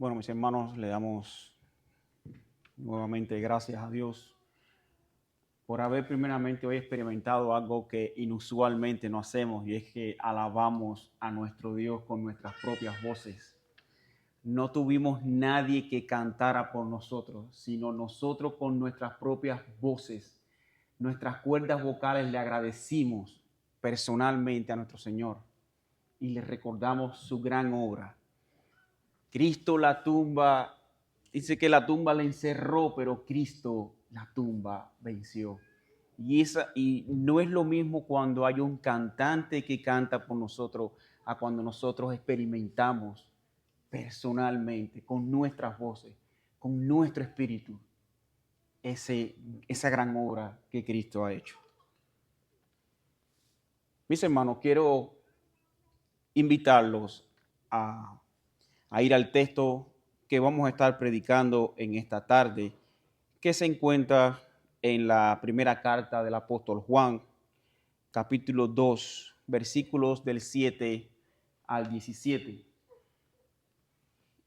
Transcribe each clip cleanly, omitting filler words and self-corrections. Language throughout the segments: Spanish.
Bueno, mis hermanos, le damos nuevamente gracias a Dios por haber primeramente hoy experimentado algo que inusualmente no hacemos, y es que alabamos a nuestro Dios con nuestras propias voces. No tuvimos nadie que cantara por nosotros, sino nosotros con nuestras propias voces, nuestras cuerdas vocales, le agradecimos personalmente a nuestro Señor y le recordamos su gran obra. Cristo la tumba, dice que la tumba la encerró, pero Cristo la tumba venció. Y no es lo mismo cuando hay un cantante que canta por nosotros a cuando nosotros experimentamos personalmente, con nuestras voces, con nuestro espíritu, esa gran obra que Cristo ha hecho. Mis hermanos, quiero invitarlos a ir al texto que vamos a estar predicando en esta tarde, que se encuentra en la primera carta del apóstol Juan, capítulo 2, versículos del 7 al 17.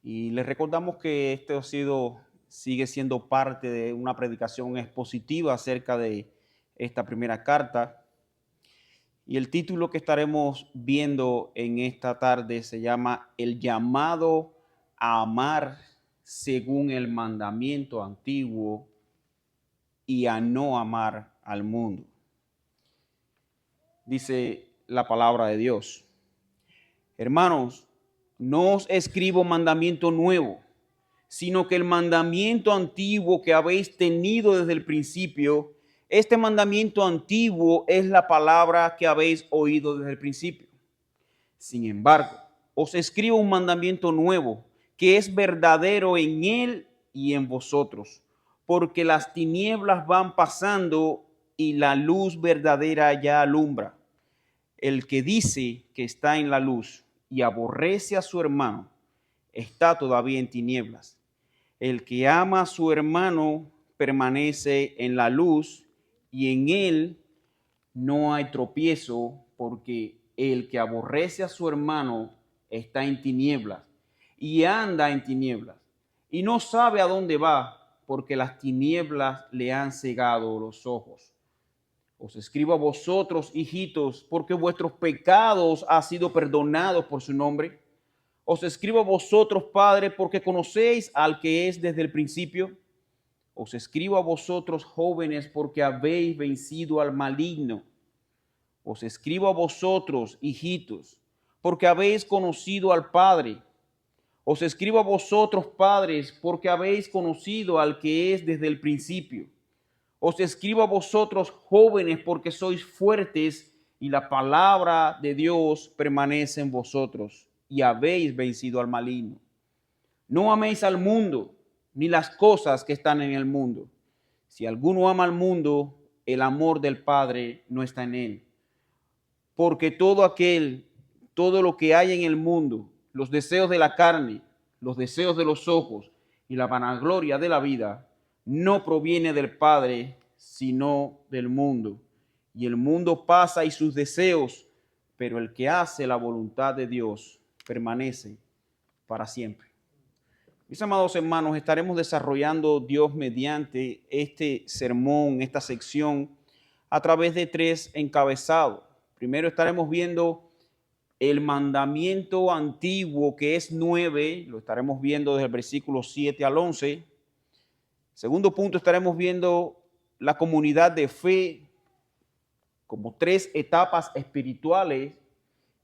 Y les recordamos que esto sigue siendo parte de una predicación expositiva acerca de esta primera carta. Y el título que estaremos viendo en esta tarde se llama El llamado a amar según el mandamiento antiguo y a no amar al mundo. Dice la palabra de Dios: hermanos, no os escribo mandamiento nuevo, sino que el mandamiento antiguo que habéis tenido desde el principio. Este mandamiento antiguo es la palabra que habéis oído desde el principio. Sin embargo, os escribo un mandamiento nuevo, que es verdadero en él y en vosotros, porque las tinieblas van pasando y la luz verdadera ya alumbra. El que dice que está en la luz y aborrece a su hermano, está todavía en tinieblas. El que ama a su hermano permanece en la luz, y en él no hay tropiezo, porque el que aborrece a su hermano está en tinieblas y anda en tinieblas y no sabe a dónde va, porque las tinieblas le han cegado los ojos. Os escribo a vosotros, hijitos, porque vuestros pecados han sido perdonados por su nombre. Os escribo a vosotros, padres, porque conocéis al que es desde el principio. Os escribo a vosotros, jóvenes, porque habéis vencido al maligno. Os escribo a vosotros, hijitos, porque habéis conocido al Padre. Os escribo a vosotros, padres, porque habéis conocido al que es desde el principio. Os escribo a vosotros, jóvenes, porque sois fuertes y la palabra de Dios permanece en vosotros y habéis vencido al maligno. No améis al mundo ni las cosas que están en el mundo. Si alguno ama al mundo, el amor del Padre no está en él. Porque todo lo que hay en el mundo, los deseos de la carne, los deseos de los ojos y la vanagloria de la vida, no proviene del Padre, sino del mundo. Y el mundo pasa y sus deseos, pero el que hace la voluntad de Dios permanece para siempre. Mis amados hermanos, estaremos desarrollando Dios mediante este sermón, esta sección, a través de 3 encabezados. Primero estaremos viendo el mandamiento antiguo, que es 9, lo estaremos viendo desde el versículo 7 al 11. Segundo punto, estaremos viendo la comunidad de fe como 3 etapas espirituales,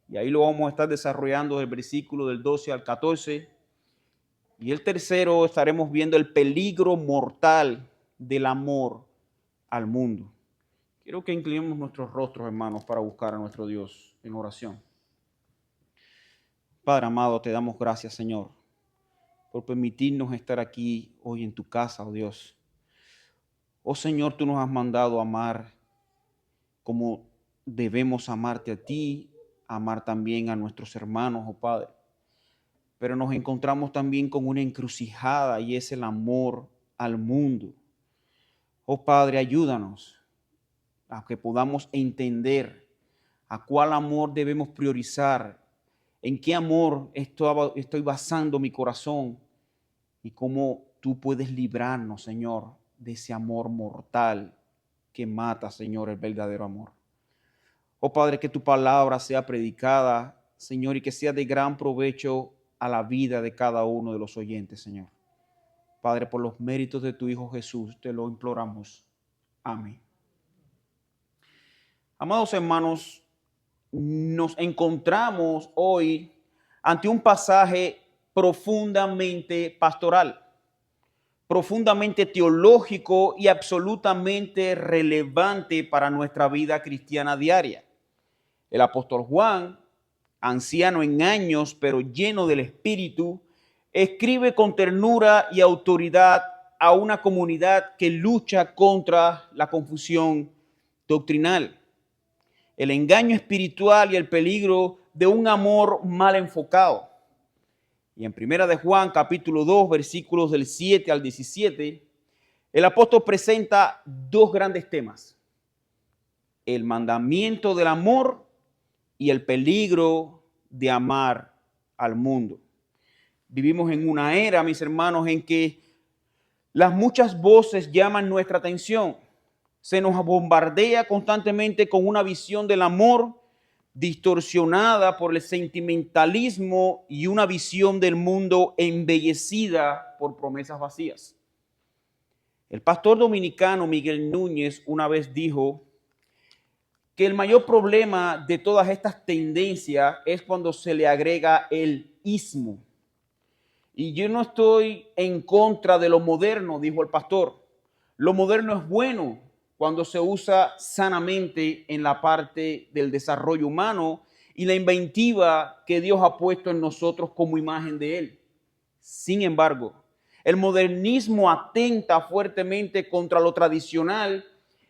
y ahí lo vamos a estar desarrollando del versículo del 12 al 14. Y el tercero, estaremos viendo el peligro mortal del amor al mundo. Quiero que inclinemos nuestros rostros, hermanos, para buscar a nuestro Dios en oración. Padre amado, te damos gracias, Señor, por permitirnos estar aquí hoy en tu casa, oh Dios. Oh Señor, tú nos has mandado a amar como debemos amarte a ti, amar también a nuestros hermanos, oh Padre. Pero nos encontramos también con una encrucijada, y es el amor al mundo. Oh Padre, ayúdanos a que podamos entender a cuál amor debemos priorizar, en qué amor estoy basando mi corazón, y cómo tú puedes librarnos, Señor, de ese amor mortal que mata, Señor, el verdadero amor. Oh Padre, que tu palabra sea predicada, Señor, y que sea de gran provecho a la vida de cada uno de los oyentes, Señor. Padre, por los méritos de tu Hijo Jesús, te lo imploramos. Amén. Amados hermanos, nos encontramos hoy ante un pasaje profundamente pastoral, profundamente teológico y absolutamente relevante para nuestra vida cristiana diaria. El apóstol Juan, anciano en años, pero lleno del Espíritu, escribe con ternura y autoridad a una comunidad que lucha contra la confusión doctrinal, el engaño espiritual y el peligro de un amor mal enfocado. Y en 1 de Juan, capítulo 2, versículos del 7 al 17, el apóstol presenta dos grandes temas: el mandamiento del amor y el peligro de amar al mundo. Vivimos en una era, mis hermanos, en que las muchas voces llaman nuestra atención. Se nos bombardea constantemente con una visión del amor distorsionada por el sentimentalismo y una visión del mundo embellecida por promesas vacías. El pastor dominicano Miguel Núñez una vez dijo que el mayor problema de todas estas tendencias es cuando se le agrega el ismo. Y yo no estoy en contra de lo moderno, dijo el pastor. Lo moderno es bueno cuando se usa sanamente en la parte del desarrollo humano y la inventiva que Dios ha puesto en nosotros como imagen de Él. Sin embargo, el modernismo atenta fuertemente contra lo tradicional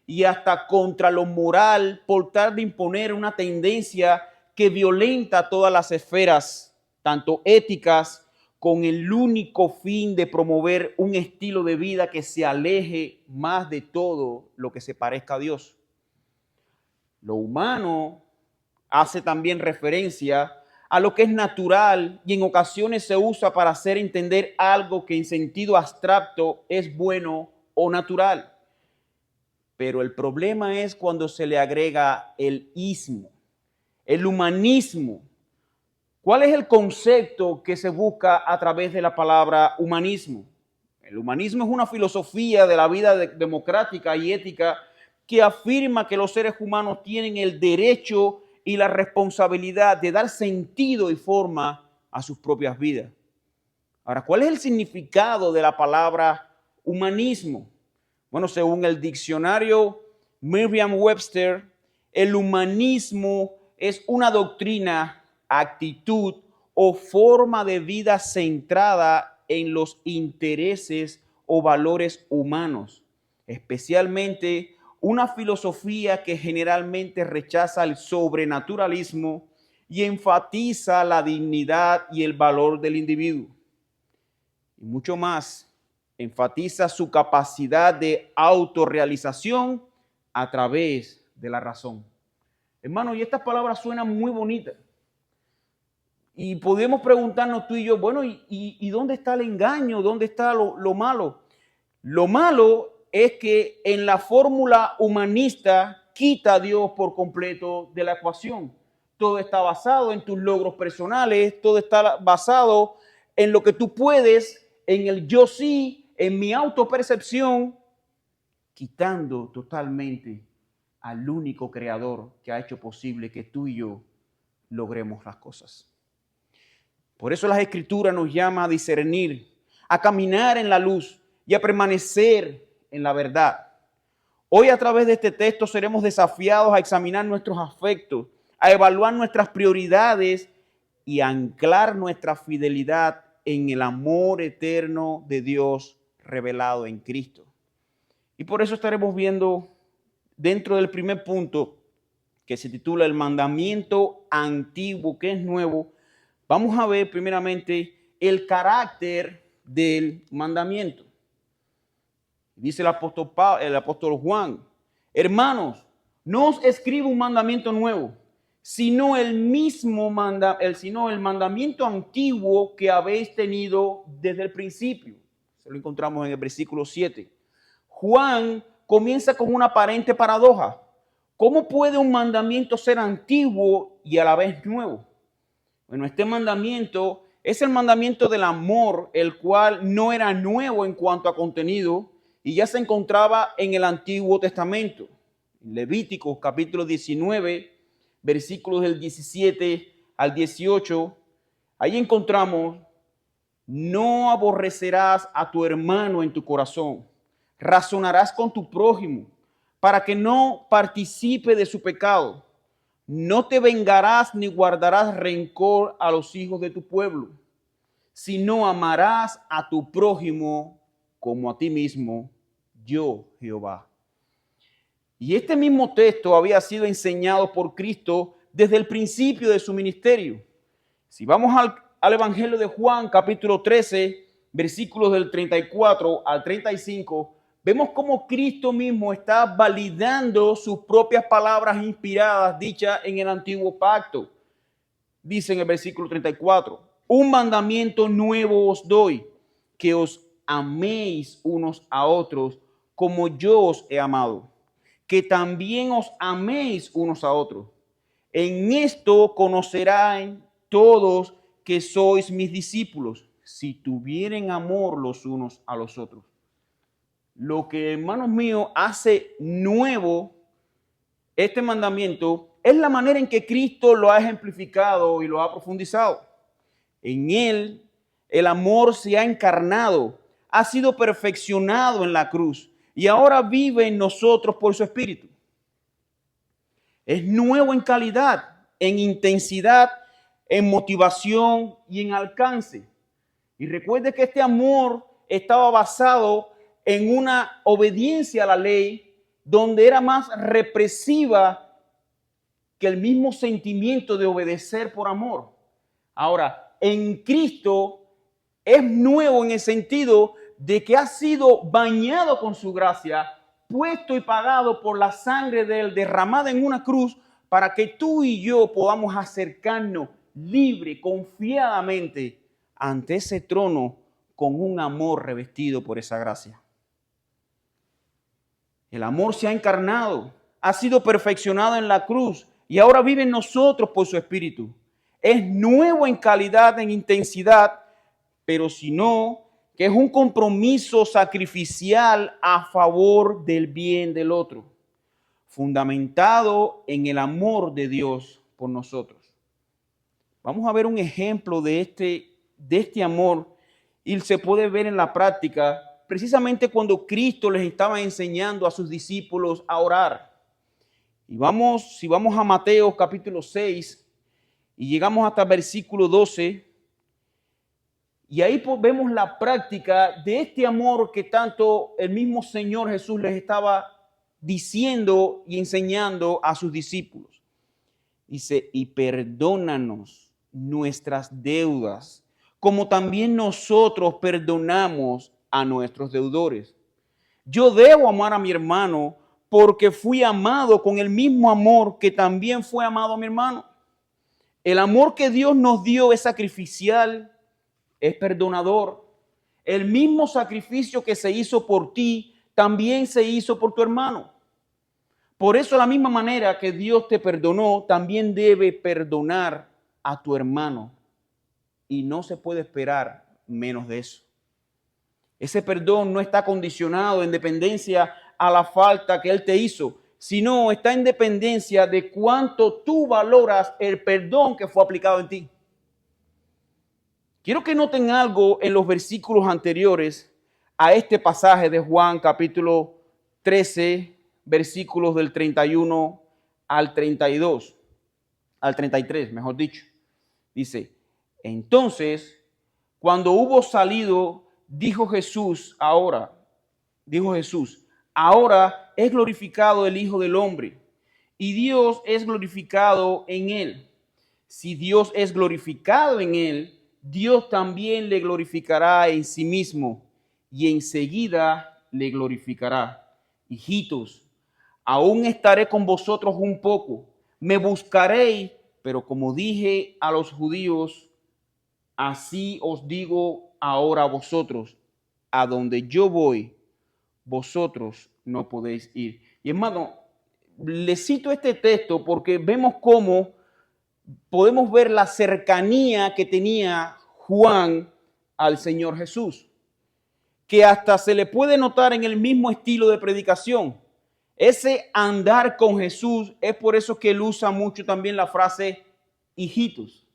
y hasta contra lo moral por tratar de imponer una tendencia que violenta todas las esferas, tanto éticas, con el único fin de promover un estilo de vida que se aleje más de todo lo que se parezca a Dios. Lo humano hace también referencia a lo que es natural y en ocasiones se usa para hacer entender algo que en sentido abstracto es bueno o natural. Pero el problema es cuando se le agrega el ismo, el humanismo. ¿Cuál es el concepto que se busca a través de la palabra humanismo? El humanismo es una filosofía de la vida democrática y ética que afirma que los seres humanos tienen el derecho y la responsabilidad de dar sentido y forma a sus propias vidas. Ahora, ¿cuál es el significado de la palabra humanismo? Bueno, según el diccionario Merriam-Webster, el humanismo es una doctrina, actitud o forma de vida centrada en los intereses o valores humanos, especialmente una filosofía que generalmente rechaza el sobrenaturalismo y enfatiza la dignidad y el valor del individuo. Y mucho más, enfatiza su capacidad de autorrealización a través de la razón. Hermano, y estas palabras suenan muy bonitas. Y podemos preguntarnos tú y yo, bueno, ¿y dónde está el engaño? ¿Dónde está lo malo? Lo malo es que en la fórmula humanista quita a Dios por completo de la ecuación. Todo está basado en tus logros personales, todo está basado en lo que tú puedes, en el yo sí, en mi autopercepción, quitando totalmente al único creador que ha hecho posible que tú y yo logremos las cosas. Por eso las Escrituras nos llaman a discernir, a caminar en la luz y a permanecer en la verdad. Hoy a través de este texto seremos desafiados a examinar nuestros afectos, a evaluar nuestras prioridades y a anclar nuestra fidelidad en el amor eterno de Dios revelado en Cristo. Y por eso estaremos viendo dentro del primer punto que se titula el mandamiento antiguo que es nuevo. Vamos a ver primeramente el carácter del mandamiento. Dice el apóstol Juan, hermanos, no os escribo un mandamiento nuevo, sino el mandamiento antiguo que habéis tenido desde el principio. Se lo encontramos en el versículo 7. Juan comienza con una aparente paradoja. ¿Cómo puede un mandamiento ser antiguo y a la vez nuevo? Bueno, este mandamiento es el mandamiento del amor, el cual no era nuevo en cuanto a contenido y ya se encontraba en el Antiguo Testamento. Levíticos capítulo 19, versículos del 17 al 18, ahí encontramos: no aborrecerás a tu hermano en tu corazón, razonarás con tu prójimo para que no participe de su pecado. No te vengarás ni guardarás rencor a los hijos de tu pueblo, sino amarás a tu prójimo como a ti mismo, yo Jehová. Y este mismo texto había sido enseñado por Cristo desde el principio de su ministerio. Si vamos al Evangelio de Juan, capítulo 13, versículos del 34 al 35, vemos cómo Cristo mismo está validando sus propias palabras inspiradas dichas en el antiguo pacto. Dice en el versículo 34, un mandamiento nuevo os doy, que os améis unos a otros como yo os he amado, que también os améis unos a otros. En esto conocerán todos que sois mis discípulos, si tuvieren amor los unos a los otros. Lo que, hermanos míos, hace nuevo este mandamiento es la manera en que Cristo lo ha ejemplificado y lo ha profundizado. En él, el amor se ha encarnado, ha sido perfeccionado en la cruz y ahora vive en nosotros por su Espíritu. Es nuevo en calidad, en intensidad, en motivación y en alcance. Y recuerde que este amor estaba basado en una obediencia a la ley donde era más represiva que el mismo sentimiento de obedecer por amor. Ahora, en Cristo es nuevo en el sentido de que ha sido bañado con su gracia, puesto y pagado por la sangre de él derramada en una cruz para que tú y yo podamos acercarnos libre, confiadamente ante ese trono con un amor revestido por esa gracia. El amor se ha encarnado, ha sido perfeccionado en la cruz y ahora vive en nosotros por su Espíritu. Es nuevo en calidad, en intensidad, pero si no, que es un compromiso sacrificial a favor del bien del otro, fundamentado en el amor de Dios por nosotros. Vamos a ver un ejemplo de este amor y se puede ver en la práctica precisamente cuando Cristo les estaba enseñando a sus discípulos a orar. Y si vamos a Mateo capítulo 6 y llegamos hasta el versículo 12, y ahí vemos la práctica de este amor que tanto el mismo Señor Jesús les estaba diciendo y enseñando a sus discípulos. Dice, y perdónanos nuestras deudas, como también nosotros perdonamos a nuestros deudores. Yo debo amar a mi hermano porque fui amado con el mismo amor que también fue amado a mi hermano. El amor que Dios nos dio es sacrificial, es perdonador. El mismo sacrificio que se hizo por ti, también se hizo por tu hermano. Por eso, de la misma manera que Dios te perdonó, también debe perdonar a tu hermano. Y no se puede esperar menos de eso. Ese perdón no está condicionado en dependencia a la falta que Él te hizo, sino está en dependencia de cuánto tú valoras el perdón que fue aplicado en ti. Quiero que noten algo en los versículos anteriores a este pasaje de Juan capítulo 13, versículos del 31 al 32, al 33, mejor dicho. Dice, entonces, cuando hubo salido, dijo Jesús, ahora es glorificado el Hijo del Hombre, y Dios es glorificado en él. Si Dios es glorificado en él, Dios también le glorificará en sí mismo, y enseguida le glorificará. Hijitos, aún estaré con vosotros un poco, me buscaréis, pero como dije a los judíos, así os digo ahora a vosotros, a donde yo voy, vosotros no podéis ir. Y hermano, le cito este texto porque vemos cómo podemos ver la cercanía que tenía Juan al Señor Jesús, que hasta se le puede notar en el mismo estilo de predicación. Ese andar con Jesús, es por eso que él usa mucho también la frase hijitos.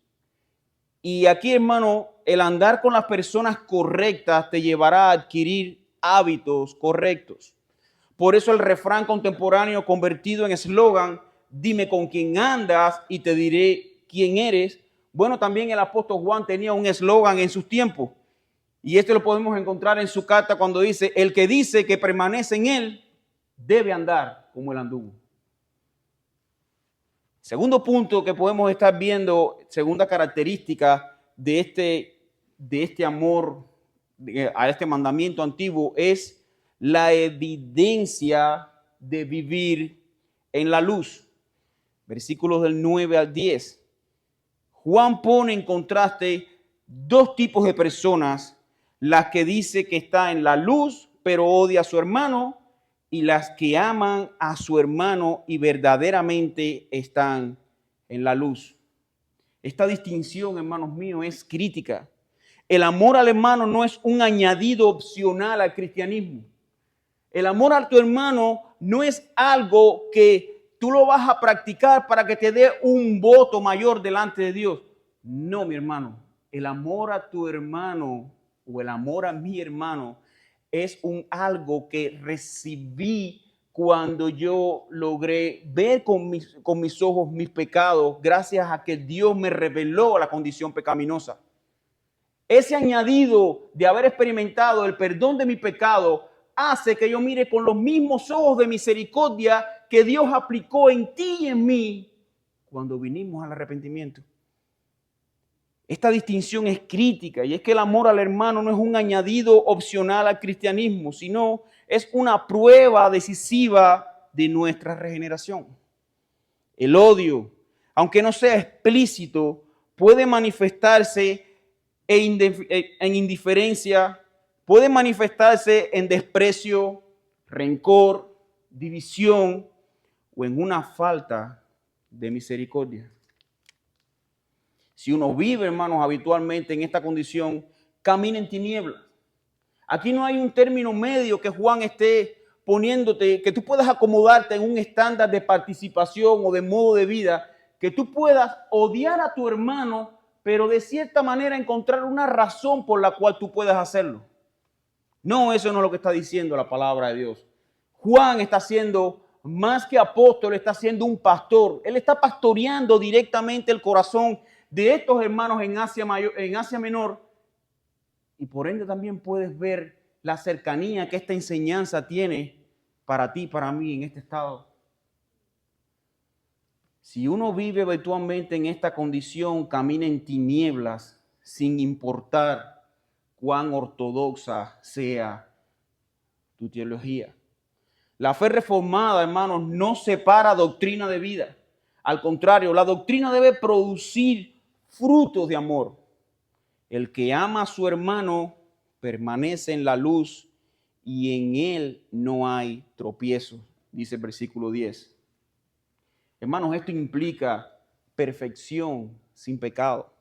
Y aquí, hermano, el andar con las personas correctas te llevará a adquirir hábitos correctos. Por eso el refrán contemporáneo convertido en eslogan, dime con quién andas y te diré quién eres. Bueno, también el apóstol Juan tenía un eslogan en sus tiempos. Y este lo podemos encontrar en su carta cuando dice, el que dice que permanece en él, debe andar como él anduvo. Segundo punto que podemos estar viendo, segunda característica de este amor a este mandamiento antiguo, es la evidencia de vivir en la luz. Versículos del 9 al 10. Juan pone en contraste dos tipos de personas, las que dice que está en la luz, pero odia a su hermano, y las que aman a su hermano y verdaderamente están en la luz. Esta distinción, hermanos míos, es crítica. El amor al hermano no es un añadido opcional al cristianismo. El amor a tu hermano no es algo que tú lo vas a practicar para que te dé un voto mayor delante de Dios. No, mi hermano. El amor a tu hermano o el amor a mi hermano es algo que recibí cuando yo logré ver con mis ojos mis pecados, gracias a que Dios me reveló la condición pecaminosa. Ese añadido de haber experimentado el perdón de mi pecado hace que yo mire con los mismos ojos de misericordia que Dios aplicó en ti y en mí cuando vinimos al arrepentimiento. Esta distinción es crítica, y es que el amor al hermano no es un añadido opcional al cristianismo, sino es una prueba decisiva de nuestra regeneración. El odio, aunque no sea explícito, puede manifestarse en indiferencia, puede manifestarse en desprecio, rencor, división o en una falta de misericordia. Si uno vive, hermanos, habitualmente en esta condición, camina en tinieblas. Aquí no hay un término medio que Juan esté poniéndote, que tú puedas acomodarte en un estándar de participación o de modo de vida, que tú puedas odiar a tu hermano, pero de cierta manera encontrar una razón por la cual tú puedas hacerlo. No, eso no es lo que está diciendo la palabra de Dios. Juan está siendo más que apóstol, está siendo un pastor. Él está pastoreando directamente el corazón de estos hermanos en Asia Menor, y por ende también puedes ver la cercanía que esta enseñanza tiene para ti, para mí en este estado. Si uno vive virtualmente en esta condición, camina en tinieblas sin importar cuán ortodoxa sea tu teología. La fe reformada, hermanos, no separa doctrina de vida. Al contrario, la doctrina debe producir frutos de amor. El que ama a su hermano permanece en la luz y en él no hay tropiezo, dice el versículo 10. Hermanos, esto implica perfección sin pecado.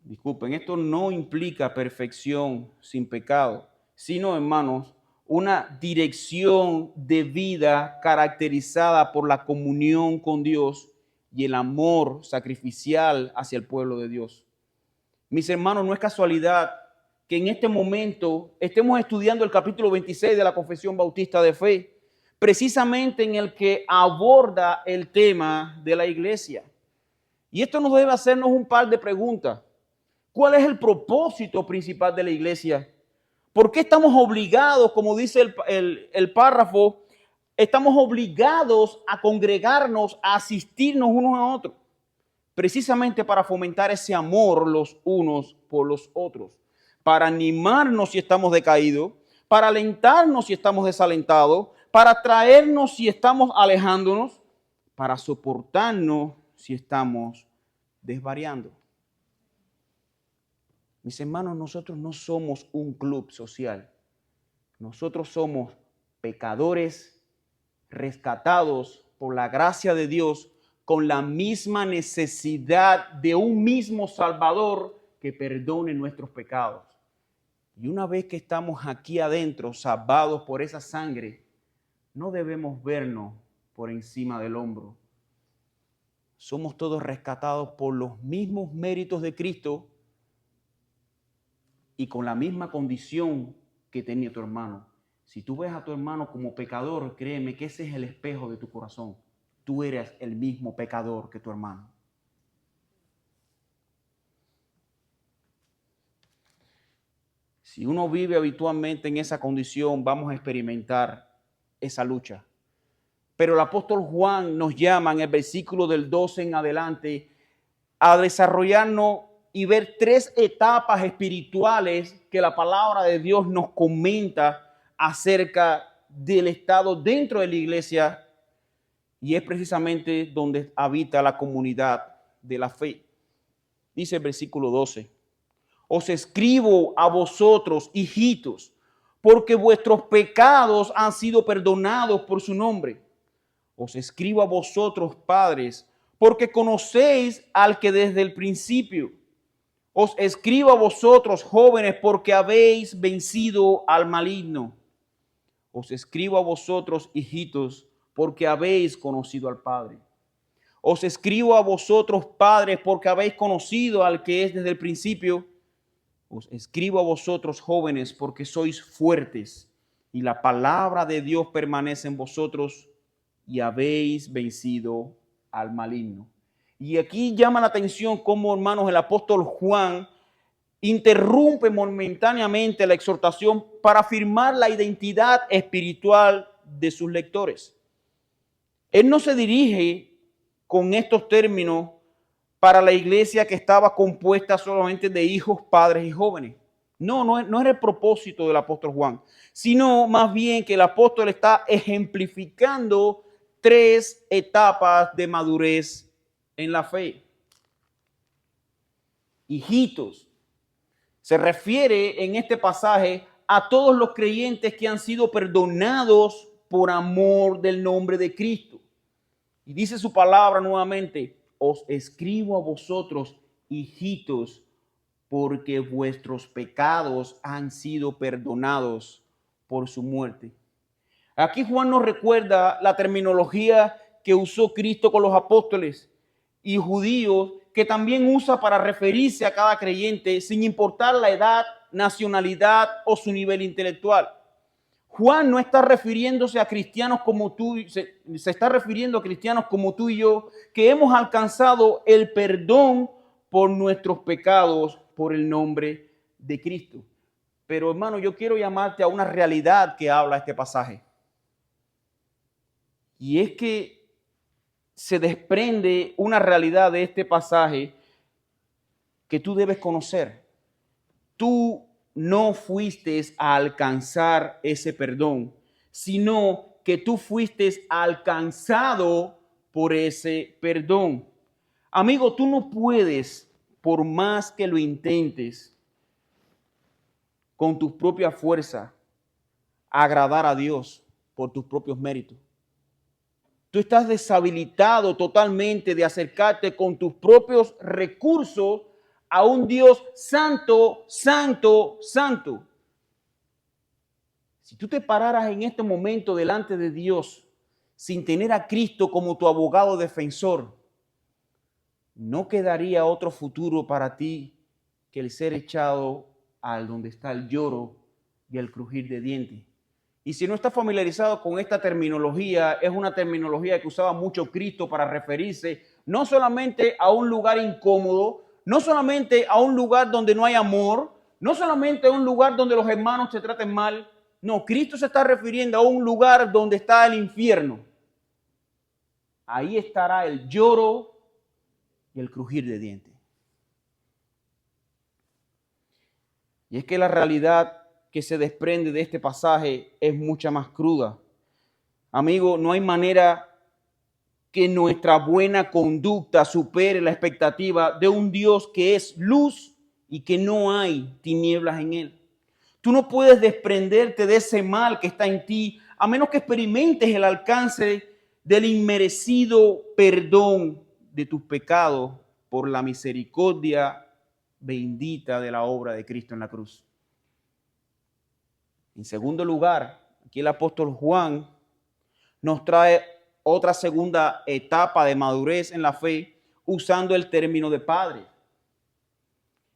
Disculpen, esto no implica perfección sin pecado, sino, hermanos, una dirección de vida caracterizada por la comunión con Dios y el amor sacrificial hacia el pueblo de Dios. Mis hermanos, no es casualidad que en este momento estemos estudiando el capítulo 26 de la Confesión Bautista de Fe, precisamente en el que aborda el tema de la iglesia. Y esto nos debe hacernos un par de preguntas. ¿Cuál es el propósito principal de la iglesia? ¿Por qué estamos obligados, como dice el párrafo, estamos obligados a congregarnos, a asistirnos unos a otros? Precisamente para fomentar ese amor los unos por los otros, para animarnos si estamos decaídos, para alentarnos si estamos desalentados, para traernos si estamos alejándonos, para soportarnos si estamos desvariando. Mis hermanos, nosotros no somos un club social. Nosotros somos pecadores rescatados por la gracia de Dios con la misma necesidad de un mismo Salvador que perdone nuestros pecados. Y una vez que estamos aquí adentro, salvados por esa sangre, no debemos vernos por encima del hombro. Somos todos rescatados por los mismos méritos de Cristo y con la misma condición que tenía tu hermano. Si tú ves a tu hermano como pecador, créeme que ese es el espejo de tu corazón. Tú eres el mismo pecador que tu hermano. Si uno vive habitualmente en esa condición, vamos a experimentar esa lucha. Pero el apóstol Juan nos llama en el versículo del 12 en adelante a desarrollarnos y ver 3 etapas espirituales que la palabra de Dios nos comenta acerca del estado dentro de la iglesia, y es precisamente donde habita la comunidad de la fe. Dice el versículo 12: os escribo a vosotros, hijitos, porque vuestros pecados han sido perdonados por su nombre. Os escribo a vosotros, padres, porque conocéis al que desde el principio. Os escribo a vosotros, jóvenes, porque habéis vencido al maligno. Os escribo a vosotros, hijitos, porque habéis conocido al Padre. Os escribo a vosotros, padres, porque habéis conocido al que es desde el principio. Os escribo a vosotros, jóvenes, porque sois fuertes y la palabra de Dios permanece en vosotros y habéis vencido al maligno. Y aquí llama la atención cómo, hermanos, el apóstol Juan interrumpe momentáneamente la exhortación para afirmar la identidad espiritual de sus lectores. Él no se dirige con estos términos para la iglesia que estaba compuesta solamente de hijos, padres y jóvenes. No era el propósito del apóstol Juan, sino más bien que el apóstol está ejemplificando 3 etapas de madurez en la fe. Hijitos, se refiere en este pasaje a todos los creyentes que han sido perdonados por amor del nombre de Cristo. Y dice su palabra nuevamente: os escribo a vosotros, hijitos, porque vuestros pecados han sido perdonados por su muerte. Aquí Juan nos recuerda la terminología que usó Cristo con los apóstoles y judíos, que también usa para referirse a cada creyente sin importar la edad, nacionalidad o su nivel intelectual. Juan no está refiriéndose a cristianos como tú, se está refiriendo a cristianos como tú y yo, que hemos alcanzado el perdón por nuestros pecados por el nombre de Cristo. Pero hermano, yo quiero llamarte a una realidad que habla este pasaje. Y es que se desprende una realidad de este pasaje que tú debes conocer. Tú no fuiste a alcanzar ese perdón, sino que tú fuiste alcanzado por ese perdón. Amigo, tú no puedes, por más que lo intentes, con tus propias fuerzas, agradar a Dios por tus propios méritos. Tú estás deshabilitado totalmente de acercarte con tus propios recursos a un Dios santo, santo, santo. Si tú te pararas en este momento delante de Dios sin tener a Cristo como tu abogado defensor, no quedaría otro futuro para ti que el ser echado al donde está el lloro y el crujir de dientes. Y si no estás familiarizado con esta terminología, es una terminología que usaba mucho Cristo para referirse no solamente a un lugar incómodo, no solamente a un lugar donde no hay amor, no solamente a un lugar donde los hermanos se traten mal. No, Cristo se está refiriendo a un lugar donde está el infierno. Ahí estará el lloro y el crujir de dientes. Y es que la realidad que se desprende de este pasaje es mucha más cruda. Amigo, no hay manera que nuestra buena conducta supere la expectativa de un Dios que es luz y que no hay tinieblas en él. Tú no puedes desprenderte de ese mal que está en ti a menos que experimentes el alcance del inmerecido perdón de tus pecados por la misericordia bendita de la obra de Cristo en la cruz. En segundo lugar, aquí el apóstol Juan nos trae otra segunda etapa de madurez en la fe usando el término de padre.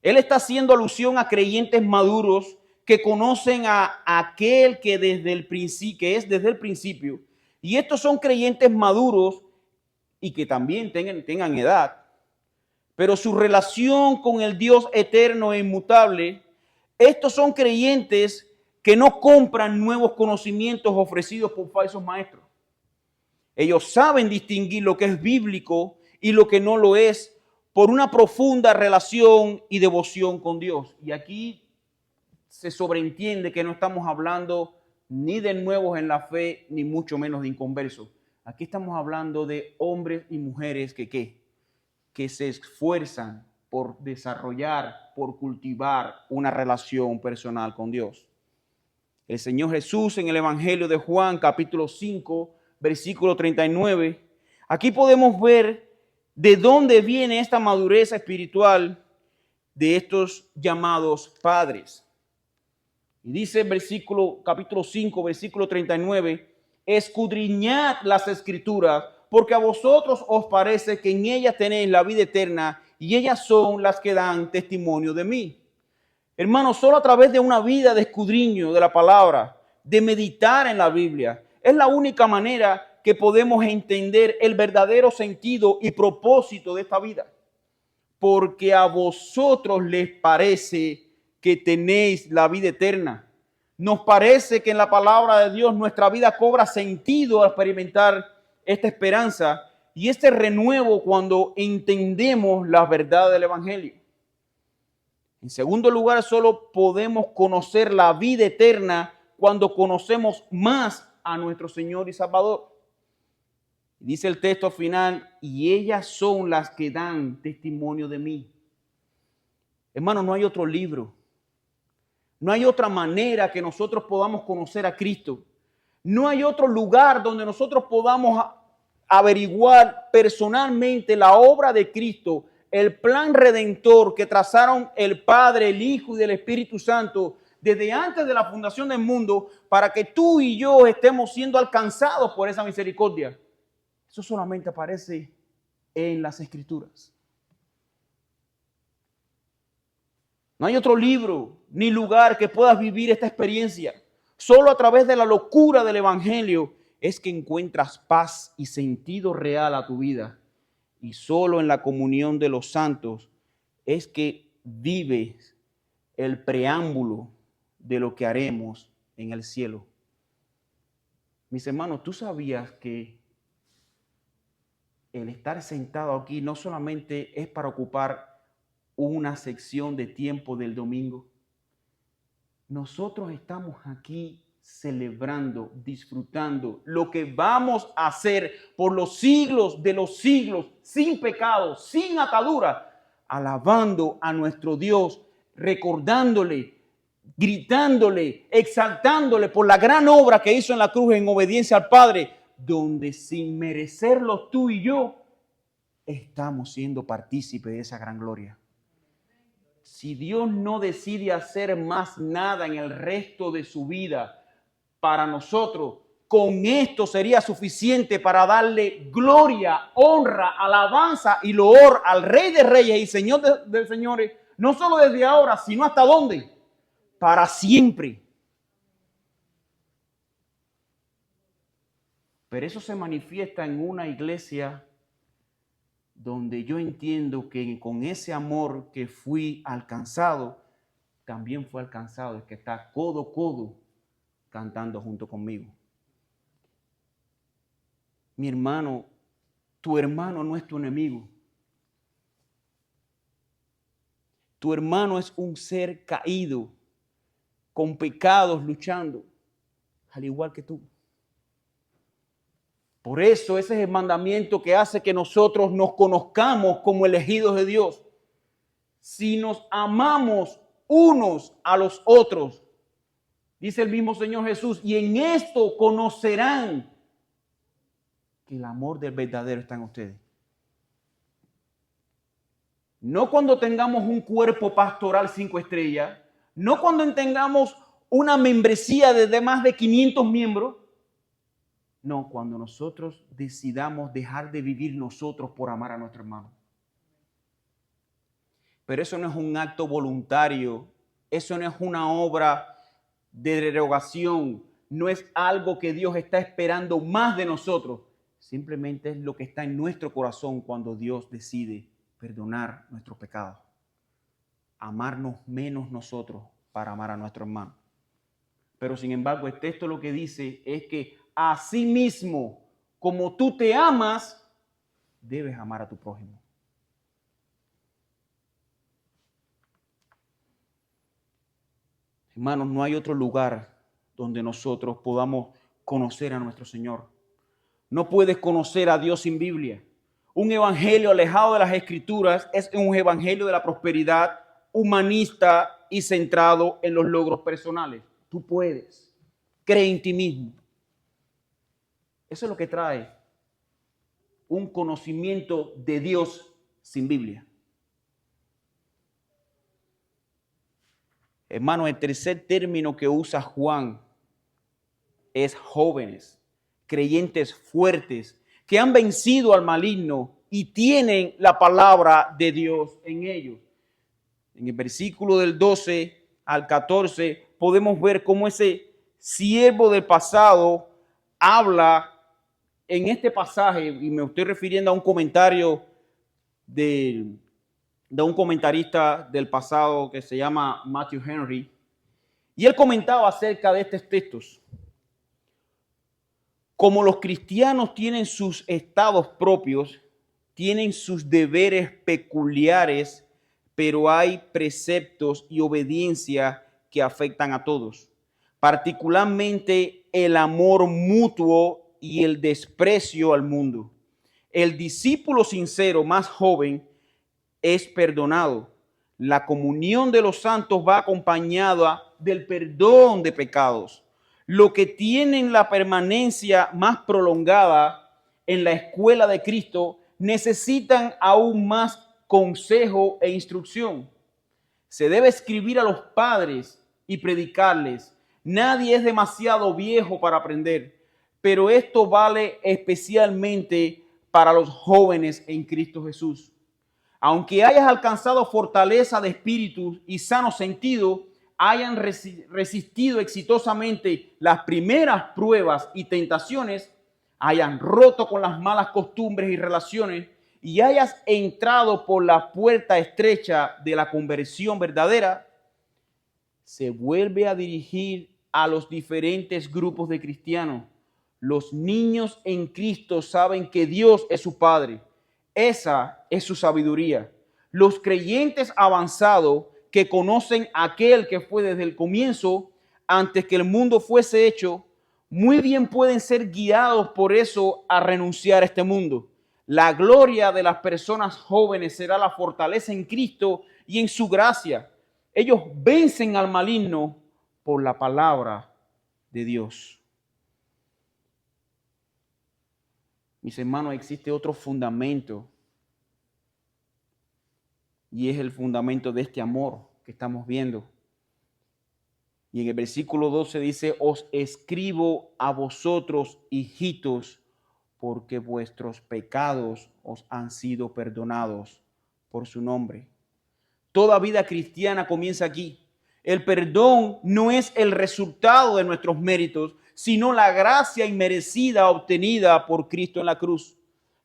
Él está haciendo alusión a creyentes maduros que conocen a aquel que es desde el principio. Y estos son creyentes maduros y que también tengan edad. Pero su relación con el Dios eterno e inmutable, estos son creyentes que no compran nuevos conocimientos ofrecidos por falsos maestros. Ellos saben distinguir lo que es bíblico y lo que no lo es por una profunda relación y devoción con Dios. Y aquí se sobreentiende que no estamos hablando ni de nuevos en la fe, ni mucho menos de inconversos. Aquí estamos hablando de hombres y mujeres que se esfuerzan por desarrollar, por cultivar una relación personal con Dios. El Señor Jesús en el Evangelio de Juan, capítulo 5, versículo 39, aquí podemos ver de dónde viene esta madurez espiritual de estos llamados padres. Y dice el capítulo 5, versículo 39, escudriñad las escrituras, porque a vosotros os parece que en ellas tenéis la vida eterna, y ellas son las que dan testimonio de mí. Hermanos, solo a través de una vida de escudriño de la palabra, de meditar en la Biblia, es la única manera que podemos entender el verdadero sentido y propósito de esta vida. Porque a vosotros les parece que tenéis la vida eterna. Nos parece que en la palabra de Dios nuestra vida cobra sentido al experimentar esta esperanza y este renuevo cuando entendemos la verdad del Evangelio. En segundo lugar, solo podemos conocer la vida eterna cuando conocemos más a nuestro Señor y Salvador. Dice el texto final, y ellas son las que dan testimonio de mí. Hermano, no hay otro libro. No hay otra manera que nosotros podamos conocer a Cristo. No hay otro lugar donde nosotros podamos averiguar personalmente la obra de Cristo, el plan redentor que trazaron el Padre, el Hijo y el Espíritu Santo desde antes de la fundación del mundo para que tú y yo estemos siendo alcanzados por esa misericordia. Eso solamente aparece en las Escrituras. No hay otro libro ni lugar que puedas vivir esta experiencia. Solo a través de la locura del Evangelio es que encuentras paz y sentido real a tu vida. Y solo en la comunión de los santos es que vives el preámbulo de lo que haremos en el cielo. Mis hermanos, ¿tú sabías que el estar sentado aquí no solamente es para ocupar una sección de tiempo del domingo? Nosotros estamos aquí celebrando, disfrutando lo que vamos a hacer por los siglos de los siglos, sin pecado, sin atadura, alabando a nuestro Dios, recordándole, gritándole, exaltándole por la gran obra que hizo en la cruz en obediencia al Padre, donde sin merecerlo tú y yo estamos siendo partícipes de esa gran gloria. Si Dios no decide hacer más nada en el resto de su vida para nosotros, con esto sería suficiente para darle gloria, honra, alabanza y loor al Rey de Reyes y Señor de Señores, no solo desde ahora, sino hasta dónde, para siempre. Pero eso se manifiesta en una iglesia donde yo entiendo que con ese amor que fui alcanzado, también fue alcanzado el que está codo a codo cantando junto conmigo. Mi hermano, tu hermano no es tu enemigo. Tu hermano es un ser caído, con pecados luchando, al igual que tú. Por eso ese es el mandamiento que hace que nosotros nos conozcamos como elegidos de Dios. si nos amamos unos a los otros. Dice el mismo Señor Jesús, y en esto conocerán que el amor del verdadero está en ustedes. No cuando tengamos un cuerpo pastoral 5 estrellas, no cuando tengamos una membresía de más de 500 miembros. No, cuando nosotros decidamos dejar de vivir nosotros por amar a nuestro hermano. Pero eso no es un acto voluntario, eso no es una obra de derogación, no es algo que Dios está esperando más de nosotros. Simplemente es lo que está en nuestro corazón cuando Dios decide perdonar nuestros pecados. Amarnos menos nosotros para amar a nuestro hermano. Pero sin embargo, el texto lo que dice es que así mismo, como tú te amas, debes amar a tu prójimo. Hermanos, no hay otro lugar donde nosotros podamos conocer a nuestro Señor. No puedes conocer a Dios sin Biblia. Un evangelio alejado de las Escrituras es un evangelio de la prosperidad humanista y centrado en los logros personales. Tú puedes. Cree en ti mismo. Eso es lo que trae un conocimiento de Dios sin Biblia. Hermano, el tercer término que usa Juan es jóvenes, creyentes fuertes, que han vencido al maligno y tienen la palabra de Dios en ellos. En el versículo del 12 al 14 podemos ver cómo ese siervo del pasado habla en este pasaje, y me estoy refiriendo a un comentario de un comentarista del pasado que se llama Matthew Henry, y él comentaba acerca de estos textos. Como los cristianos tienen sus estados propios, tienen sus deberes peculiares, pero hay preceptos y obediencia que afectan a todos, particularmente el amor mutuo y el desprecio al mundo. El discípulo sincero más joven es perdonado. La comunión de los santos va acompañada del perdón de pecados. Los que tienen la permanencia más prolongada en la escuela de Cristo necesitan aún más consejo e instrucción. Se debe escribir a los padres y predicarles. Nadie es demasiado viejo para aprender, pero esto vale especialmente para los jóvenes en Cristo Jesús. Aunque hayas alcanzado fortaleza de espíritu y sano sentido, hayan resistido exitosamente las primeras pruebas y tentaciones, hayan roto con las malas costumbres y relaciones y hayas entrado por la puerta estrecha de la conversión verdadera, se vuelve a dirigir a los diferentes grupos de cristianos. Los niños en Cristo saben que Dios es su Padre. Esa es su sabiduría. Los creyentes avanzados que conocen a aquel que fue desde el comienzo, antes que el mundo fuese hecho, muy bien pueden ser guiados por eso a renunciar a este mundo. La gloria de las personas jóvenes será la fortaleza en Cristo y en su gracia. Ellos vencen al maligno por la palabra de Dios. Mis hermanos, existe otro fundamento y es el fundamento de este amor que estamos viendo. Y en el versículo 12 dice, os escribo a vosotros, hijitos, porque vuestros pecados os han sido perdonados por su nombre. Toda vida cristiana comienza aquí. El perdón no es el resultado de nuestros méritos, sino la gracia inmerecida obtenida por Cristo en la cruz.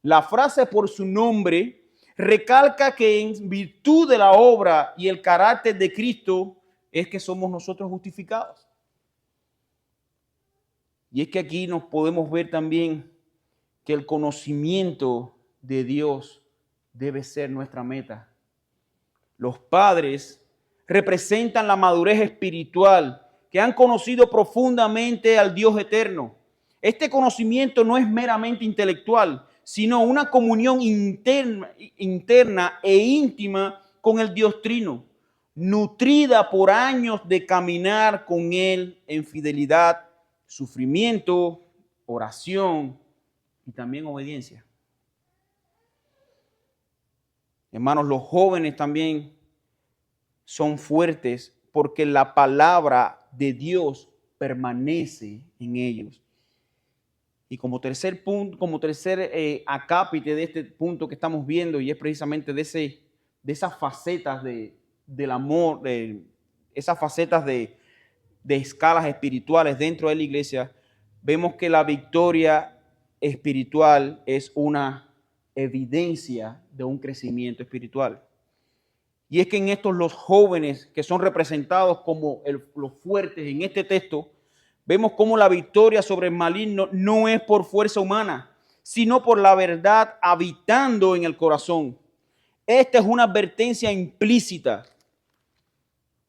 La frase por su nombre recalca que en virtud de la obra y el carácter de Cristo es que somos nosotros justificados. Y es que aquí nos podemos ver también que el conocimiento de Dios debe ser nuestra meta. Los padres representan la madurez espiritual, que han conocido profundamente al Dios eterno. Este conocimiento no es meramente intelectual, sino una comunión interna e íntima con el Dios Trino, nutrida por años de caminar con Él en fidelidad, sufrimiento, oración y también obediencia. Hermanos, los jóvenes también son fuertes porque la palabra de Dios permanece en ellos. Y como tercer punto, como tercer acápite de este punto que estamos viendo, y es precisamente de esas facetas del amor, de esas facetas de escalas espirituales dentro de la iglesia, vemos que la victoria espiritual es una evidencia de un crecimiento espiritual. Y es que en estos los jóvenes que son representados como los fuertes en este texto, vemos cómo la victoria sobre el maligno no es por fuerza humana, sino por la verdad habitando en el corazón. Esta es una advertencia implícita.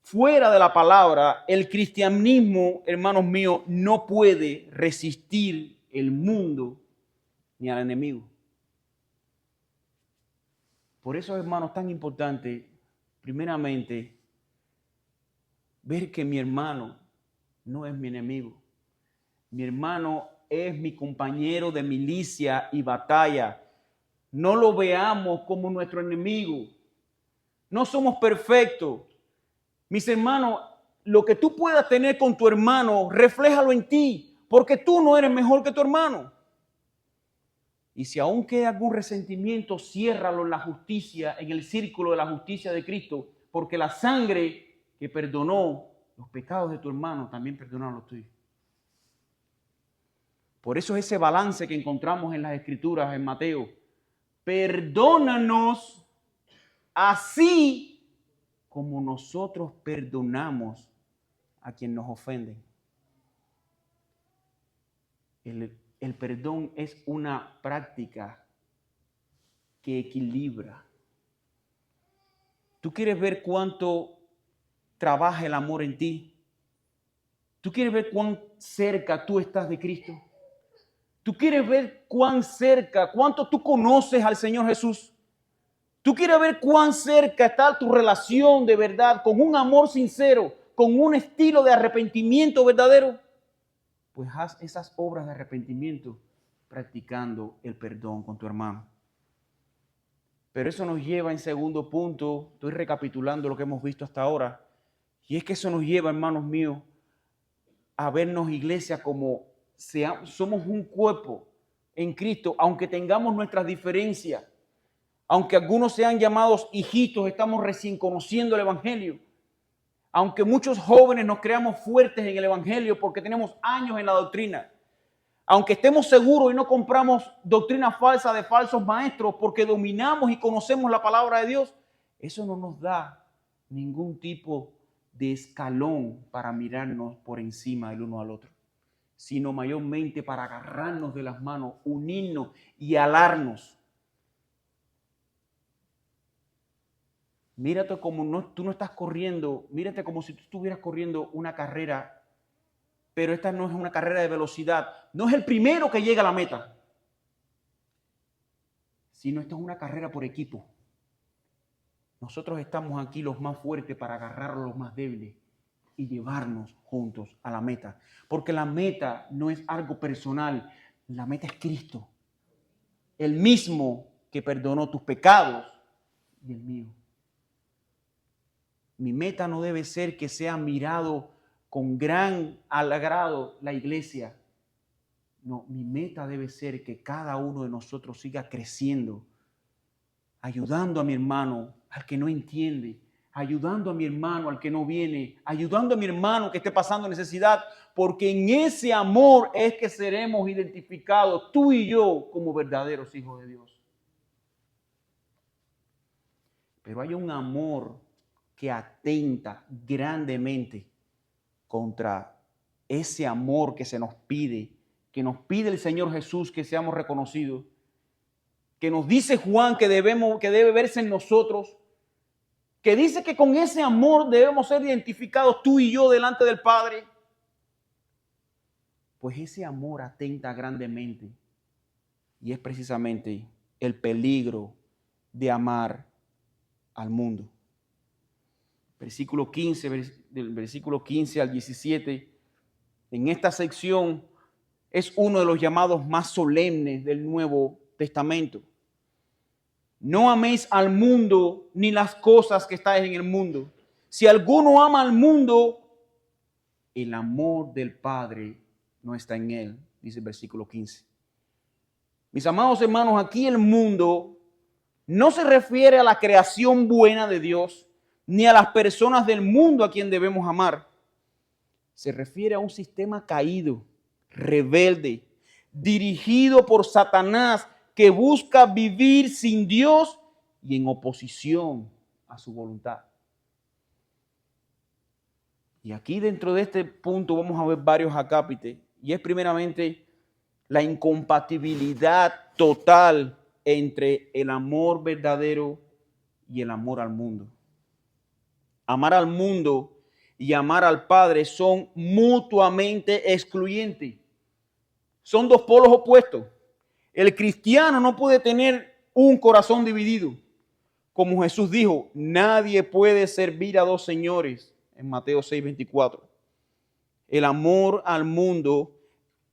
Fuera de la palabra, el cristianismo, hermanos míos, no puede resistir el mundo ni al enemigo. Por eso, hermanos, es tan importante, primeramente, ver que mi hermano no es mi enemigo. Mi hermano es mi compañero de milicia y batalla. No lo veamos como nuestro enemigo. No somos perfectos. Mis hermanos, lo que tú puedas tener con tu hermano, refléjalo en ti, porque tú no eres mejor que tu hermano. Y si aún queda algún resentimiento, ciérralo en la justicia, en el círculo de la justicia de Cristo, porque la sangre que perdonó los pecados de tu hermano también perdonó los tuyos. Por eso ese balance que encontramos en las Escrituras, en Mateo. Perdónanos así como nosotros perdonamos a quien nos ofenden. El perdón es una práctica que equilibra. ¿Tú quieres ver cuánto trabaja el amor en ti? ¿Tú quieres ver cuán cerca tú estás de Cristo? ¿Tú quieres ver cuán cerca, cuánto tú conoces al Señor Jesús? ¿Tú quieres ver cuán cerca está tu relación de verdad, con un amor sincero, con un estilo de arrepentimiento verdadero? Pues haz esas obras de arrepentimiento practicando el perdón con tu hermano. Pero eso nos lleva en segundo punto, estoy recapitulando lo que hemos visto hasta ahora, y es que eso nos lleva, hermanos míos, a vernos iglesia como somos un cuerpo en Cristo, aunque tengamos nuestras diferencias, aunque algunos sean llamados hijitos, estamos recién conociendo el Evangelio, aunque muchos jóvenes nos creamos fuertes en el Evangelio porque tenemos años en la doctrina, aunque estemos seguros y no compramos doctrina falsa de falsos maestros porque dominamos y conocemos la palabra de Dios, eso no nos da ningún tipo de escalón para mirarnos por encima el uno al otro, sino mayormente para agarrarnos de las manos, unirnos y alarnos. Mírate como tú no estás corriendo, mírate como si tú estuvieras corriendo una carrera, pero esta no es una carrera de velocidad, no es el primero que llega a la meta, sino esta es una carrera por equipo. Nosotros estamos aquí los más fuertes para agarrar a los más débiles y llevarnos juntos a la meta, porque la meta no es algo personal, la meta es Cristo, el mismo que perdonó tus pecados y el mío. Mi meta no debe ser que sea mirado con gran agrado la iglesia. No, mi meta debe ser que cada uno de nosotros siga creciendo, ayudando a mi hermano al que no entiende, ayudando a mi hermano al que no viene, ayudando a mi hermano que esté pasando necesidad, porque en ese amor es que seremos identificados tú y yo como verdaderos hijos de Dios. Pero hay un amor que atenta grandemente contra ese amor que se nos pide, que nos pide el Señor Jesús que seamos reconocidos, que nos dice Juan que debe verse en nosotros, que dice que con ese amor debemos ser identificados tú y yo delante del Padre. Pues ese amor atenta grandemente y es precisamente el peligro de amar al mundo. versículo 15, del versículo 15 al 17, en esta sección es uno de los llamados más solemnes del Nuevo Testamento. No améis al mundo ni las cosas que están en el mundo. Si alguno ama al mundo, el amor del Padre no está en él, dice el versículo 15. Mis amados hermanos, aquí el mundo no se refiere a la creación buena de Dios, ni a las personas del mundo a quien debemos amar. Se refiere a un sistema caído, rebelde, dirigido por Satanás, que busca vivir sin Dios y en oposición a su voluntad. Y aquí dentro de este punto vamos a ver varios acápites, y es primeramente la incompatibilidad total entre el amor verdadero y el amor al mundo. Amar al mundo y amar al Padre son mutuamente excluyentes. Son dos polos opuestos. El cristiano no puede tener un corazón dividido. Como Jesús dijo, nadie puede servir a dos señores, en Mateo 6:24. El amor al mundo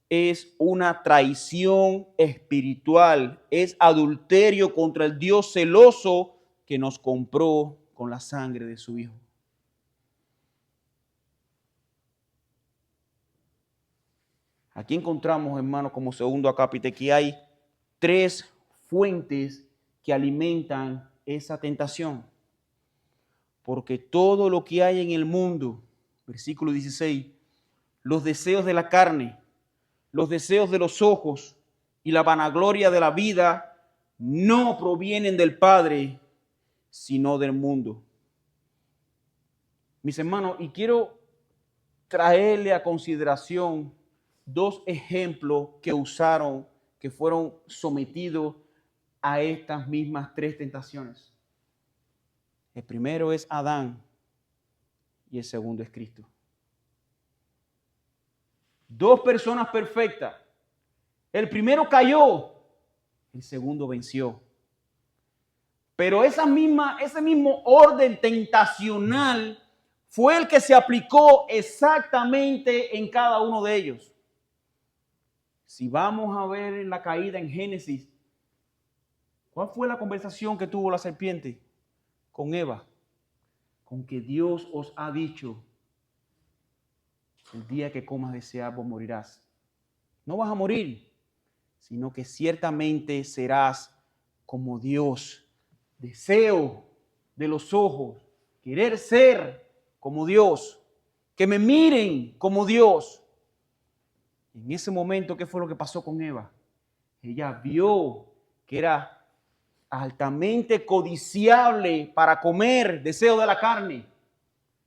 es una traición espiritual, es adulterio contra el Dios celoso que nos compró con la sangre de su Hijo. Aquí encontramos, hermanos, como segundo acápite, que hay tres fuentes que alimentan esa tentación. Porque todo lo que hay en el mundo, versículo 16, los deseos de la carne, los deseos de los ojos y la vanagloria de la vida no provienen del Padre, sino del mundo. Mis hermanos, y quiero traerle a consideración dos ejemplos que usaron, que fueron sometidos a estas mismas tres tentaciones. El primero es Adán y el segundo es Cristo. Dos personas perfectas. El primero cayó, el segundo venció. Pero ese mismo orden tentacional fue el que se aplicó exactamente en cada uno de ellos. Si vamos a ver en la caída en Génesis, ¿cuál fue la conversación que tuvo la serpiente con Eva? Con que Dios os ha dicho, el día que comas de ese árbol morirás. No vas a morir, sino que ciertamente serás como Dios. Deseo de los ojos, querer ser como Dios, que me miren como Dios. En ese momento, ¿qué fue lo que pasó con Eva? Ella vio que era altamente codiciable para comer, deseo de la carne,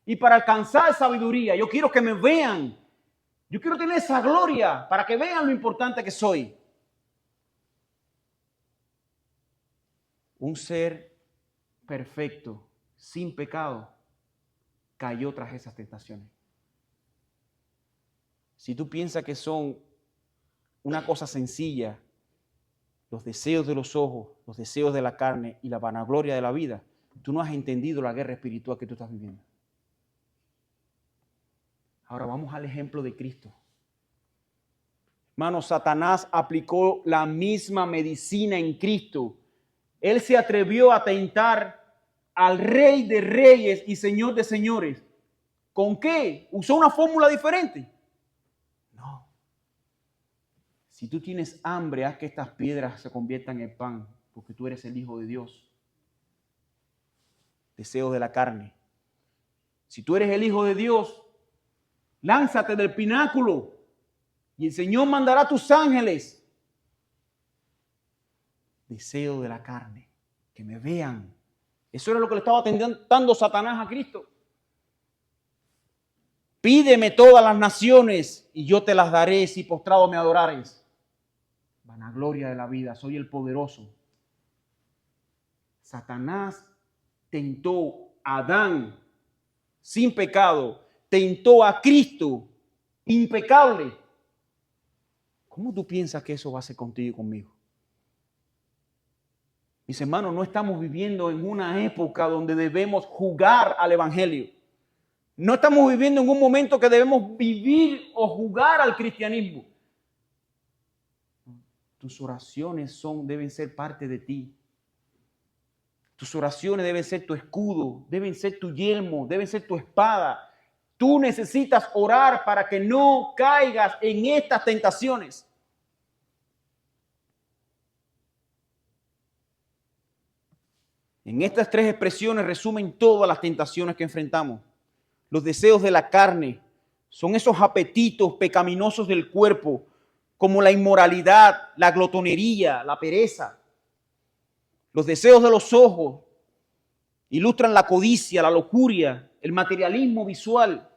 y para alcanzar sabiduría. Yo quiero que me vean, yo quiero tener esa gloria para que vean lo importante que soy. Un ser perfecto, sin pecado, cayó tras esas tentaciones. Si tú piensas que son una cosa sencilla, los deseos de los ojos, los deseos de la carne y la vanagloria de la vida, tú no has entendido la guerra espiritual que tú estás viviendo. Ahora vamos al ejemplo de Cristo. Hermano, Satanás aplicó la misma medicina en Cristo. Él se atrevió a tentar al Rey de Reyes y Señor de Señores. ¿Con qué? ¿Usó una fórmula diferente? No. Si tú tienes hambre, haz que estas piedras se conviertan en pan, porque tú eres el Hijo de Dios. Deseos de la carne. Si tú eres el Hijo de Dios, lánzate del pináculo y el Señor mandará a tus ángeles. Deseo de la carne, que me vean. Eso era lo que le estaba tentando Satanás a Cristo. Pídeme todas las naciones y yo te las daré si postrado me adorares. Vanagloria de la vida, soy el poderoso. Satanás tentó a Adán sin pecado, tentó a Cristo impecable. ¿Cómo tú piensas que eso va a ser contigo y conmigo? Mis hermanos, no estamos viviendo en una época donde debemos jugar al evangelio. No estamos viviendo en un momento que debemos vivir o jugar al cristianismo. Tus oraciones deben ser parte de ti. Tus oraciones deben ser tu escudo, deben ser tu yelmo, deben ser tu espada. Tú necesitas orar para que no caigas en estas tentaciones. En estas tres expresiones resumen todas las tentaciones que enfrentamos. Los deseos de la carne son esos apetitos pecaminosos del cuerpo, como la inmoralidad, la glotonería, la pereza. Los deseos de los ojos ilustran la codicia, la lujuria, el materialismo visual.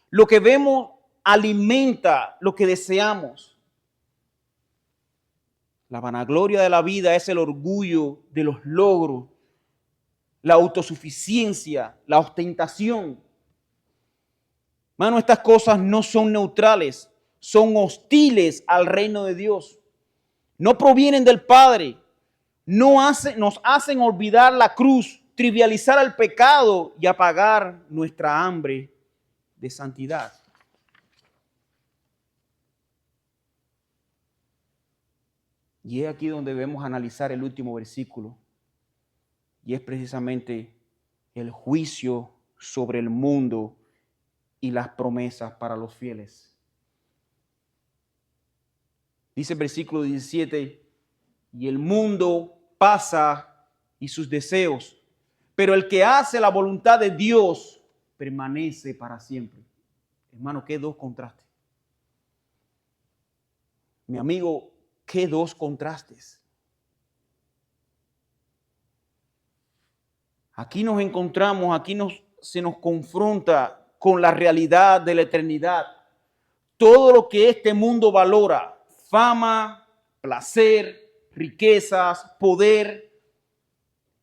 Lo que vemos alimenta lo que deseamos. La vanagloria de la vida es el orgullo de los logros, la autosuficiencia, la ostentación. Hermano, estas cosas no son neutrales, son hostiles al reino de Dios. No provienen del Padre, nos hacen olvidar la cruz, trivializar el pecado y apagar nuestra hambre de santidad. Y es aquí donde debemos analizar el último versículo. Y es precisamente el juicio sobre el mundo y las promesas para los fieles. Dice el versículo 17, y el mundo pasa y sus deseos, pero el que hace la voluntad de Dios permanece para siempre. Hermano, qué dos contrastes. Mi amigo, qué dos contrastes. Aquí nos encontramos, se nos confronta con la realidad de la eternidad. Todo lo que este mundo valora, fama, placer, riquezas, poder,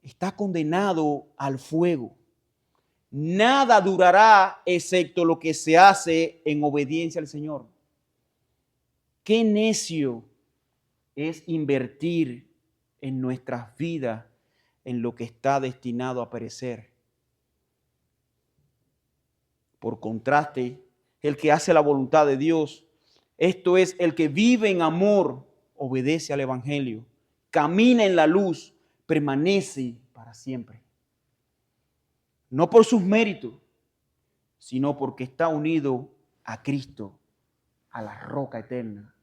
está condenado al fuego. Nada durará excepto lo que se hace en obediencia al Señor. Qué necio es invertir en nuestras vidas en lo que está destinado a perecer. Por contraste, el que hace la voluntad de Dios, esto es, el que vive en amor, obedece al Evangelio, camina en la luz, permanece para siempre. No por sus méritos, sino porque está unido a Cristo, a la roca eterna,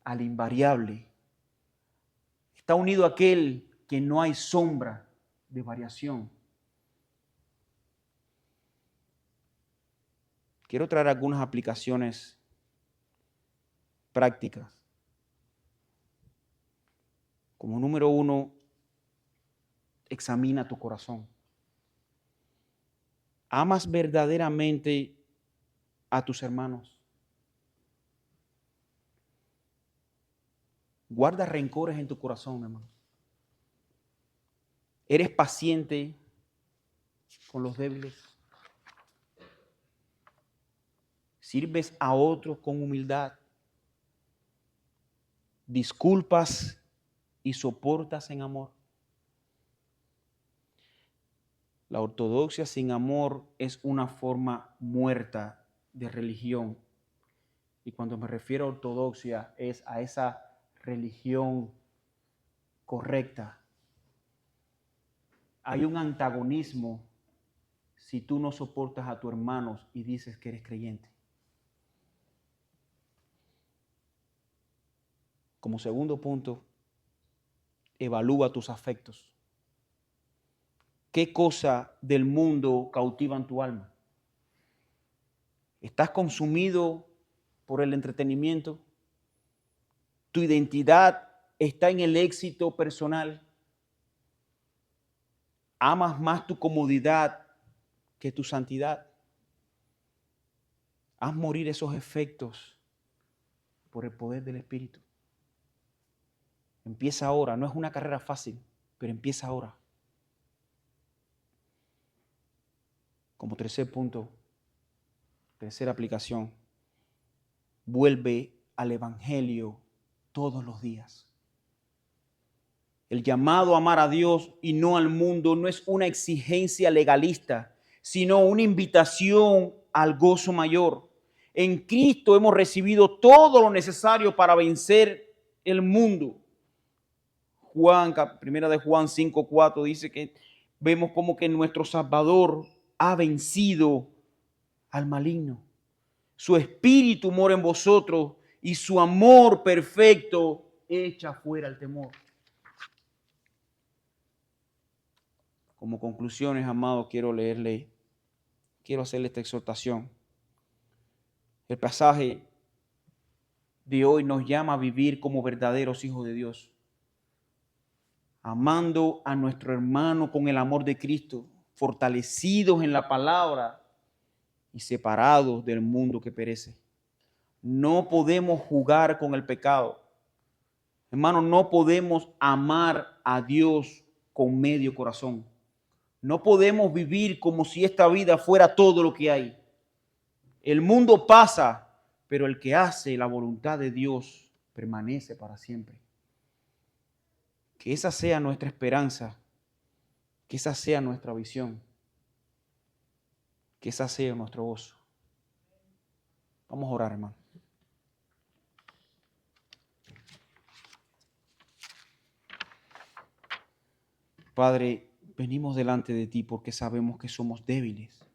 al invariable. Está unido a aquel que no hay sombra de variación. Quiero traer algunas aplicaciones prácticas. Como número uno, examina tu corazón. ¿Amas verdaderamente a tus hermanos? Guarda rencores en tu corazón, hermano. ¿Eres paciente con los débiles? ¿Sirves a otros con humildad? ¿Disculpas y soportas en amor? La ortodoxia sin amor es una forma muerta de religión. Y cuando me refiero a ortodoxia es a esa religión correcta. Hay un antagonismo si tú no soportas a tus hermanos y dices que eres creyente. Como segundo punto, evalúa tus afectos. ¿Qué cosa del mundo cautivan tu alma? ¿Estás consumido por el entretenimiento? ¿Tu identidad está en el éxito personal? ¿Amas más tu comodidad que tu santidad? Haz morir esos efectos por el poder del Espíritu. Empieza ahora. No es una carrera fácil, pero empieza ahora. Como tercer punto, tercera aplicación, vuelve al Evangelio todos los días. El llamado a amar a Dios y no al mundo no es una exigencia legalista, sino una invitación al gozo mayor. En Cristo hemos recibido todo lo necesario para vencer el mundo. Primera de Juan 5:4 dice que vemos como que nuestro Salvador ha vencido al maligno. Su espíritu mora en vosotros y su amor perfecto echa fuera el temor. Como conclusiones, amados, quiero hacerle esta exhortación. El pasaje de hoy nos llama a vivir como verdaderos hijos de Dios, amando a nuestro hermano con el amor de Cristo, fortalecidos en la palabra y separados del mundo que perece. No podemos jugar con el pecado. Hermano, no podemos amar a Dios con medio corazón. No podemos vivir como si esta vida fuera todo lo que hay. El mundo pasa, pero el que hace la voluntad de Dios permanece para siempre. Que esa sea nuestra esperanza, que esa sea nuestra visión, que esa sea nuestro gozo. Vamos a orar, hermano. Padre, venimos delante de ti porque sabemos que somos débiles.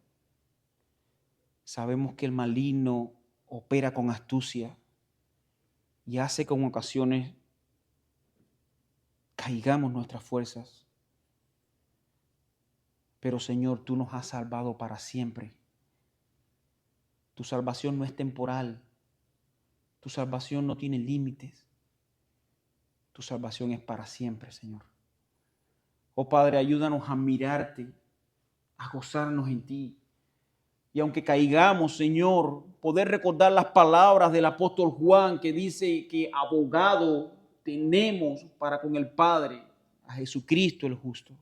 Sabemos que el maligno opera con astucia y hace que en ocasiones caigamos nuestras fuerzas. Pero Señor, tú nos has salvado para siempre. Tu salvación no es temporal. Tu salvación no tiene límites. Tu salvación es para siempre, Señor. Oh Padre, ayúdanos a mirarte, a gozarnos en ti. Y aunque caigamos, Señor, poder recordar las palabras del apóstol Juan que dice que abogado tenemos para con el Padre, a Jesucristo el justo.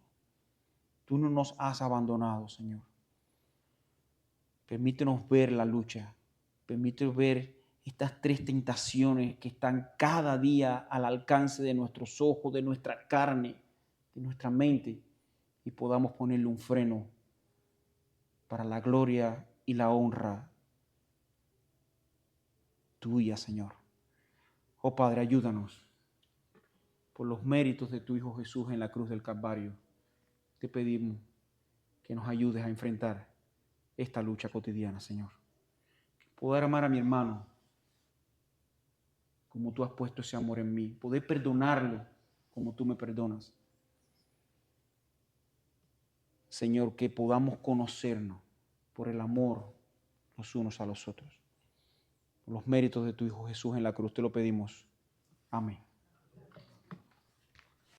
Tú no nos has abandonado, Señor. Permítenos ver la lucha. Permítenos ver estas tres tentaciones que están cada día al alcance de nuestros ojos, de nuestra carne, de nuestra mente, y podamos ponerle un freno para la gloria y la honra tuya, Señor. Oh Padre, ayúdanos por los méritos de tu Hijo Jesús en la cruz del Calvario. Te pedimos que nos ayudes a enfrentar esta lucha cotidiana, Señor. Poder amar a mi hermano como tú has puesto ese amor en mí. Poder perdonarlo como tú me perdonas. Señor, que podamos conocernos por el amor los unos a los otros. Por los méritos de tu Hijo Jesús en la cruz te lo pedimos. Amén.